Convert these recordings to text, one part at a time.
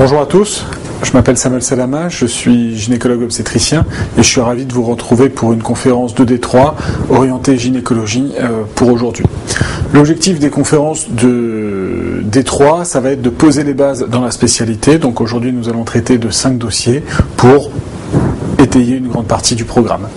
Bonjour à tous, je m'appelle Samuel Salama, je suis gynécologue obstétricien et je suis ravi de vous retrouver pour une conférence de D3 orientée gynécologie pour aujourd'hui. L'objectif des conférences de D3, ça va être de poser les bases dans la spécialité. Donc aujourd'hui, nous allons traiter de 5 dossiers pour étayer une grande partie du programme.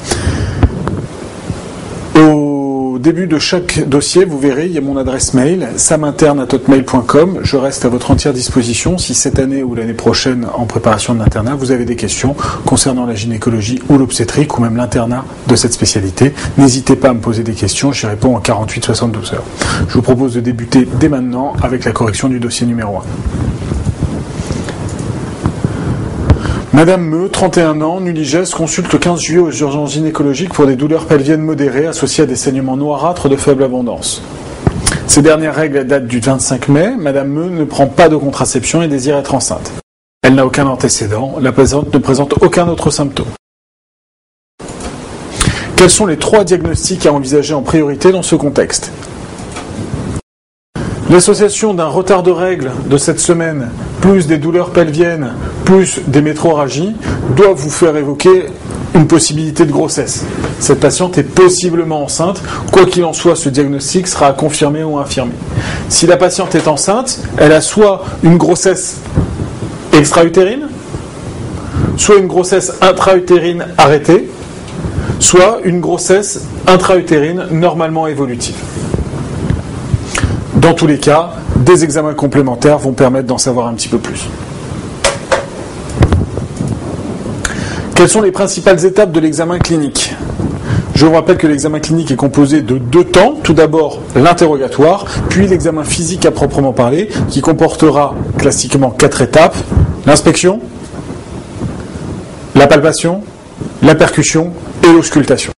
Au début de chaque dossier, vous verrez, il y a mon adresse mail, saminterne@hotmail.com. Je reste à votre entière disposition si cette année ou l'année prochaine, en préparation de l'internat, vous avez des questions concernant la gynécologie ou l'obstétrique ou même l'internat de cette spécialité. N'hésitez pas à me poser des questions, j'y réponds en 48-72 heures. Je vous propose de débuter dès maintenant avec la correction du dossier numéro 1. Madame Meux, 31 ans, nuligesse, consulte le 15 juillet aux urgences gynécologiques pour des douleurs pelviennes modérées associées à des saignements noirâtres de faible abondance. Ces dernières règles datent du 25 mai. Madame Meux ne prend pas de contraception et désire être enceinte. Elle n'a aucun antécédent. La patiente ne présente aucun autre symptôme. Quels sont les 3 diagnostics à envisager en priorité dans ce contexte ? L'association d'un retard de règles de cette semaine, plus des douleurs pelviennes, plus des métrorragies, doit vous faire évoquer une possibilité de grossesse. Cette patiente est possiblement enceinte. Quoi qu'il en soit, ce diagnostic sera à confirmer ou infirmer. Si la patiente est enceinte, elle a soit une grossesse extra-utérine, soit une grossesse intra-utérine arrêtée, soit une grossesse intra-utérine normalement évolutive. Dans tous les cas, des examens complémentaires vont permettre d'en savoir un petit peu plus. Quelles sont les principales étapes de l'examen clinique ? Je vous rappelle que l'examen clinique est composé de 2 temps. Tout d'abord, l'interrogatoire, puis l'examen physique à proprement parler, qui comportera classiquement 4 étapes. L'inspection, la palpation, la percussion et l'auscultation.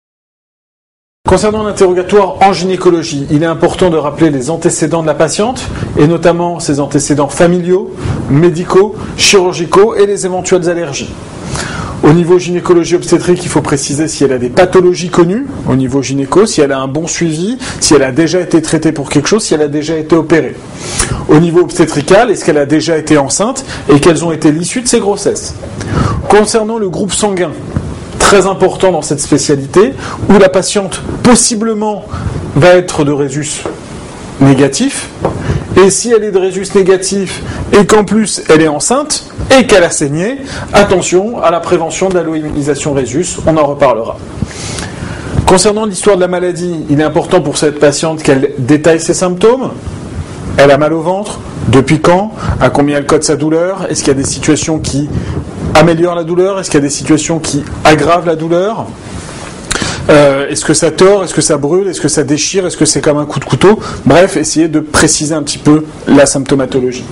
Concernant l'interrogatoire en gynécologie, il est important de rappeler les antécédents de la patiente, et notamment ses antécédents familiaux, médicaux, chirurgicaux et les éventuelles allergies. Au niveau gynécologie obstétrique, il faut préciser si elle a des pathologies connues au niveau gynéco, si elle a un bon suivi, si elle a déjà été traitée pour quelque chose, si elle a déjà été opérée. Au niveau obstétrical, est-ce qu'elle a déjà été enceinte et quelles ont été l'issue de ses grossesses. Concernant le groupe sanguin, très important dans cette spécialité, où la patiente possiblement va être de rhésus négatif, et si elle est de rhésus négatif et qu'en plus elle est enceinte et qu'elle a saigné, attention à la prévention de l'alloimmunisation rhésus, on en reparlera. Concernant l'histoire de la maladie, il est important pour cette patiente qu'elle détaille ses symptômes. Elle a mal au ventre, depuis quand, à combien elle code sa douleur, est-ce qu'il y a des situations qui améliorent la douleur, est-ce qu'il y a des situations qui aggravent la douleur, est-ce que ça tord, est-ce que ça brûle, est-ce que ça déchire, est-ce que c'est comme un coup de couteau. Bref, essayez de préciser un petit peu la symptomatologie.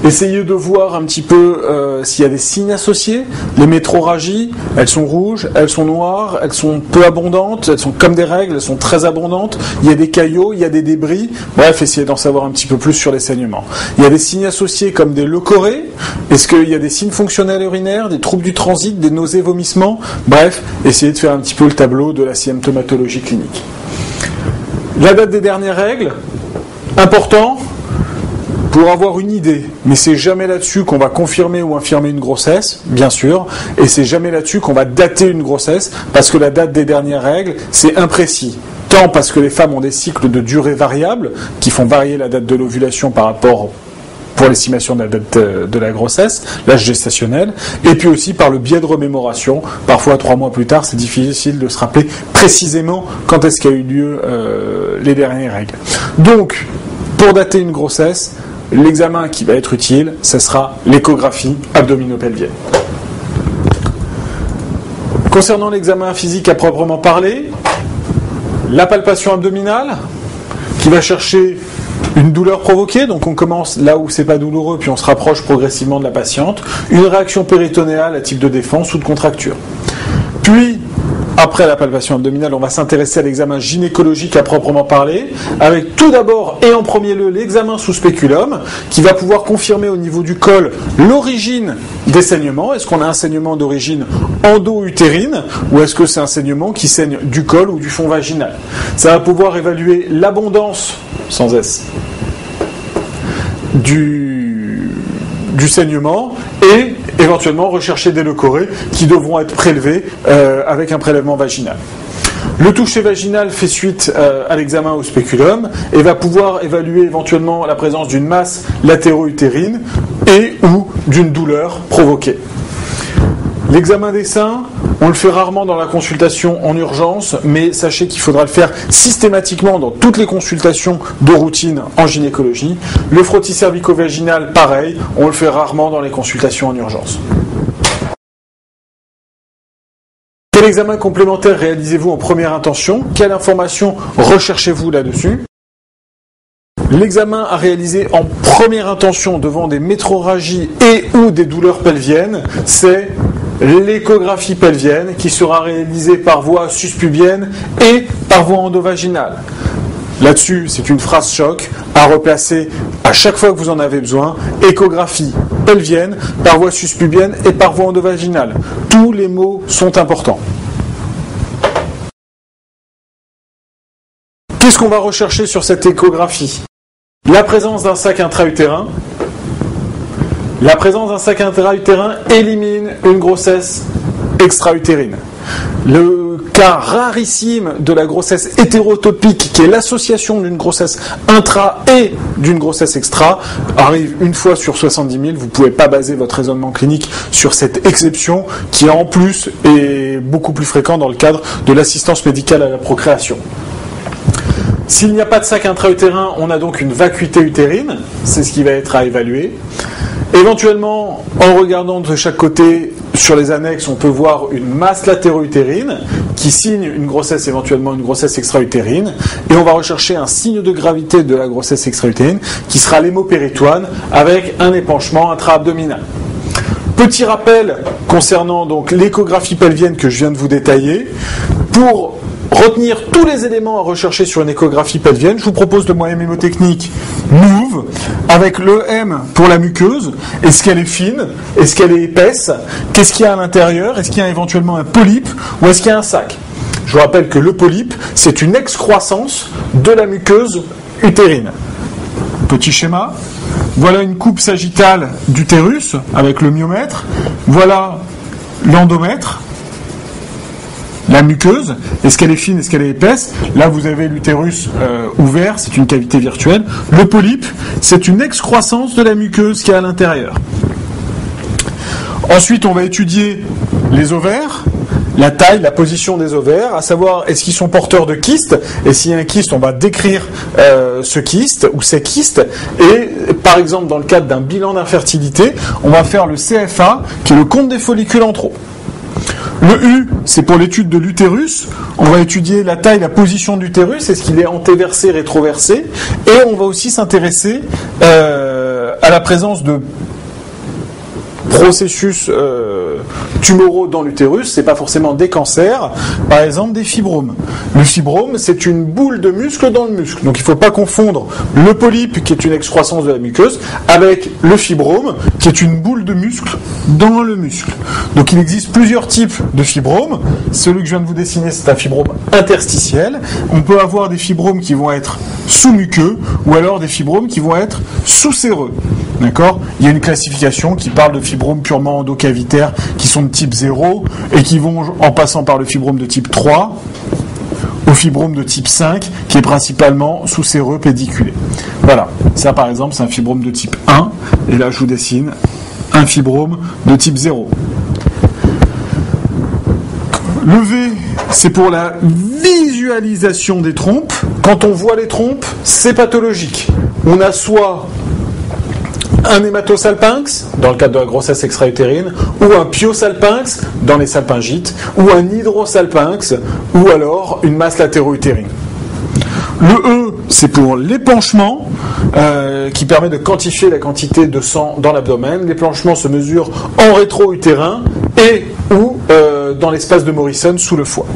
Essayez de voir un petit peu s'il y a des signes associés. Les métrorragies, elles sont rouges, elles sont noires, elles sont peu abondantes, elles sont comme des règles, elles sont très abondantes. Il y a des caillots, il y a des débris. Bref, essayez d'en savoir un petit peu plus sur les saignements. Il y a des signes associés comme des leucorrhées. Est-ce qu'il y a des signes fonctionnels urinaires, des troubles du transit, des nausées, vomissements. Bref, essayez de faire un petit peu le tableau de la symptomatologie clinique. La date des dernières règles, important pour avoir une idée, mais c'est jamais là-dessus qu'on va confirmer ou infirmer une grossesse, bien sûr, et c'est jamais là-dessus qu'on va dater une grossesse, parce que la date des dernières règles, c'est imprécis. Tant parce que les femmes ont des cycles de durée variable, qui font varier la date de l'ovulation par rapport pour l'estimation de la date de la grossesse, l'âge gestationnel, et puis aussi par le biais de remémoration. Parfois, 3 mois plus tard, c'est difficile de se rappeler précisément quand est-ce qu'a eu lieu les dernières règles. Donc, pour dater une grossesse, l'examen qui va être utile, ce sera l'échographie abdominopelvienne. Concernant l'examen physique à proprement parler, la palpation abdominale, qui va chercher une douleur provoquée, donc on commence là où c'est pas douloureux, puis on se rapproche progressivement de la patiente. Une réaction péritonéale à type de défense ou de contracture. Puis, après la palpation abdominale, on va s'intéresser à l'examen gynécologique à proprement parler, avec tout d'abord et en premier lieu l'examen sous spéculum, qui va pouvoir confirmer au niveau du col l'origine des saignements. Est-ce qu'on a un saignement d'origine endo-utérine, ou est-ce que c'est un saignement qui saigne du col ou du fond vaginal ? Ça va pouvoir évaluer l'abondance, sans S, du saignement et éventuellement rechercher des leucorrhées qui devront être prélevées avec un prélèvement vaginal. Le toucher vaginal fait suite à l'examen au spéculum et va pouvoir évaluer éventuellement la présence d'une masse latéro-utérine et ou d'une douleur provoquée. L'examen des seins, on le fait rarement dans la consultation en urgence, mais sachez qu'il faudra le faire systématiquement dans toutes les consultations de routine en gynécologie. Le frottis cervico-vaginal, pareil, on le fait rarement dans les consultations en urgence. Quel examen complémentaire réalisez-vous en première intention? Quelle information recherchez-vous là-dessus? L'examen à réaliser en première intention devant des métrorragies et ou des douleurs pelviennes, c'est l'échographie pelvienne qui sera réalisée par voie suspubienne et par voie endovaginale. Là-dessus, c'est une phrase choc à replacer à chaque fois que vous en avez besoin. Échographie pelvienne, par voie suspubienne et par voie endovaginale. Tous les mots sont importants. Qu'est-ce qu'on va rechercher sur cette échographie? La présence d'un sac intra-utérin. La présence d'un sac intra-utérin élimine une grossesse extra-utérine. Le cas rarissime de la grossesse hétérotopique, qui est l'association d'une grossesse intra et d'une grossesse extra, arrive une fois sur 70 000. Vous ne pouvez pas baser votre raisonnement clinique sur cette exception, qui en plus est beaucoup plus fréquent dans le cadre de l'assistance médicale à la procréation. S'il n'y a pas de sac intra-utérin, on a donc une vacuité utérine, c'est ce qui va être à évaluer. Éventuellement, en regardant de chaque côté sur les annexes, on peut voir une masse latéro-utérine qui signe une grossesse, éventuellement une grossesse extra-utérine, et on va rechercher un signe de gravité de la grossesse extra-utérine qui sera l'hémopéritoine avec un épanchement intra-abdominal. Petit rappel concernant donc l'échographie pelvienne que je viens de vous détailler. Pour retenir tous les éléments à rechercher sur une échographie pelvienne, je vous propose le moyen mnémotechnique MOVE, avec le M pour la muqueuse. Est-ce qu'elle est fine? Est-ce qu'elle est épaisse? Qu'est-ce qu'il y a à l'intérieur? Est-ce qu'il y a éventuellement un polype ou est-ce qu'il y a un sac? Je vous rappelle que le polype, c'est une excroissance de la muqueuse utérine. Petit schéma. Voilà une coupe sagittale d'utérus avec le myomètre. Voilà l'endomètre. La muqueuse, est-ce qu'elle est fine, est-ce qu'elle est épaisse? Là, vous avez l'utérus ouvert, c'est une cavité virtuelle. Le polype, c'est une excroissance de la muqueuse qui est à l'intérieur. Ensuite, on va étudier les ovaires, la taille, la position des ovaires, à savoir est-ce qu'ils sont porteurs de kystes, et s'il y a un kyste, on va décrire ce kyste ou ces kystes, et par exemple, dans le cadre d'un bilan d'infertilité, on va faire le CFA, qui est le compte des follicules en trop. Le U, c'est pour l'étude de l'utérus. On va étudier la taille, la position de l'utérus, est-ce qu'il est antéversé, rétroversé, et on va aussi s'intéresser à la présence de processus tumoraux dans l'utérus. C'est pas forcément des cancers, par exemple des fibromes. Le fibrome, c'est une boule de muscle dans le muscle. Donc il ne faut pas confondre le polype, qui est une excroissance de la muqueuse, avec le fibrome, qui est une boule de muscle dans le muscle. Donc il existe plusieurs types de fibromes. Celui que je viens de vous dessiner, c'est un fibrome interstitiel. On peut avoir des fibromes qui vont être sous-muqueux, ou alors des fibromes qui vont être sous-séreux. D'accord ? Il y a une classification qui parle de fibromes purement endocavitaires qui sont de type 0 et qui vont, en passant par le fibrome de type 3, au fibrome de type 5 qui est principalement sous-séreux pédiculé. Voilà. Ça, par exemple, c'est un fibrome de type 1. Et là, je vous dessine un fibrome de type 0. Le V, c'est pour la visualisation des trompes. Quand on voit les trompes, c'est pathologique. On a soit un hématosalpinx, dans le cadre de la grossesse extra-utérine, ou un pyosalpinx, dans les salpingites, ou un hydrosalpinx, ou alors une masse latéro-utérine. Le E, c'est pour l'épanchement, qui permet de quantifier la quantité de sang dans l'abdomen. L'épanchement se mesure en rétro-utérin et ou dans l'espace de Morrison sous le foie.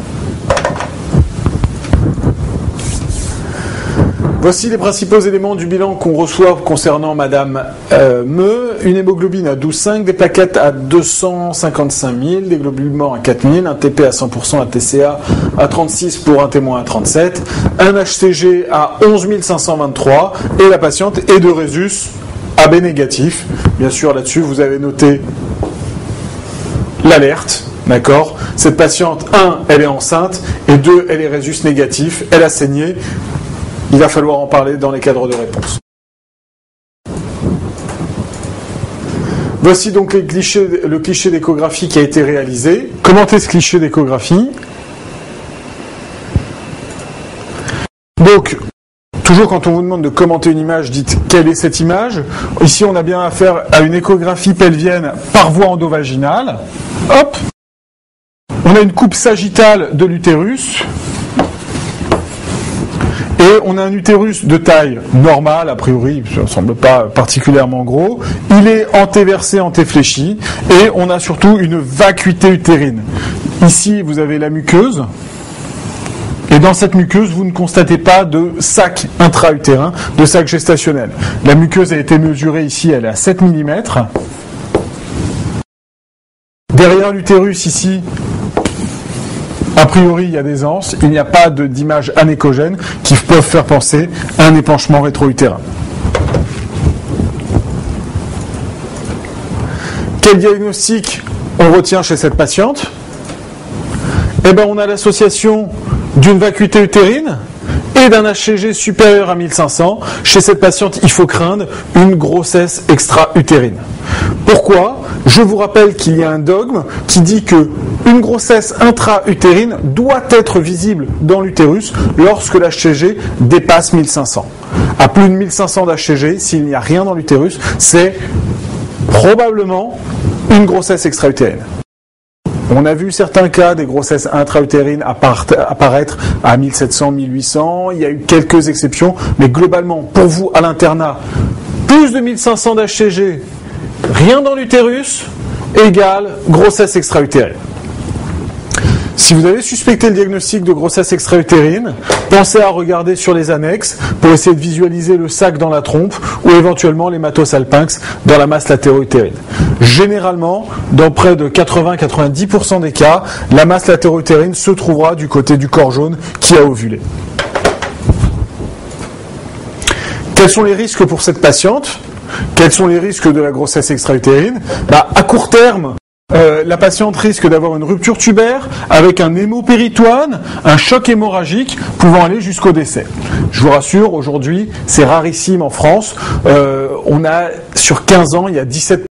Voici les principaux éléments du bilan qu'on reçoit concernant Madame Une hémoglobine à 12,5, des plaquettes à 255 000, des globules morts à 4 000, un TP à 100%, un TCA à 36 pour un témoin à 37, un HCG à 11 523 et la patiente est de résus AB négatif. Bien sûr, là-dessus, vous avez noté l'alerte. D'accord ? Cette patiente, 1, elle est enceinte, et 2, elle est résus négatif, elle a saigné. Il va falloir en parler dans les cadres de réponse. Voici donc le cliché d'échographie qui a été réalisé. Commentez ce cliché d'échographie. Donc, toujours quand on vous demande de commenter une image, dites quelle est cette image. Ici, on a bien affaire à une échographie pelvienne par voie endovaginale. Hop. On a une coupe sagittale de l'utérus. Et on a un utérus de taille normale, a priori, ça ne semble pas particulièrement gros. Il est antéversé, antéfléchi. Et on a surtout une vacuité utérine. Ici, vous avez la muqueuse. Et dans cette muqueuse, vous ne constatez pas de sac intra-utérin, de sac gestationnel. La muqueuse a été mesurée ici, elle est à 7 mm. Derrière l'utérus, ici, a priori, il y a des anses. Il n'y a pas d'image anéchogène qui peuvent faire penser à un épanchement rétro-utérin. Quel diagnostic on retient chez cette patiente ? Eh bien, on a l'association d'une vacuité utérine et d'un HCG supérieur à 1500. Chez cette patiente, il faut craindre une grossesse extra-utérine. Pourquoi ? Je vous rappelle qu'il y a un dogme qui dit que une grossesse intra-utérine doit être visible dans l'utérus lorsque l'HCG dépasse 1500. À plus de 1500 d'HCG, s'il n'y a rien dans l'utérus, c'est probablement une grossesse extra-utérine. On a vu certains cas des grossesses intra-utérines apparaître à 1700, 1800. Il y a eu quelques exceptions, mais globalement, pour vous, à l'internat, plus de 1500 d'HCG, rien dans l'utérus, égale grossesse extra-utérine. Si vous avez suspecté le diagnostic de grossesse extra-utérine, pensez à regarder sur les annexes pour essayer de visualiser le sac dans la trompe ou éventuellement l'hématosalpinx dans la masse latéro-utérine. Généralement, dans près de 80-90% des cas, la masse latéro-utérine se trouvera du côté du corps jaune qui a ovulé. Quels sont les risques pour cette patiente ? Quels sont les risques de la grossesse extra-utérine ? À court terme, la patiente risque d'avoir une rupture tubaire avec un hémopéritoine, un choc hémorragique pouvant aller jusqu'au décès. Je vous rassure, aujourd'hui, c'est rarissime en France. On a, sur 15 ans, il y a 17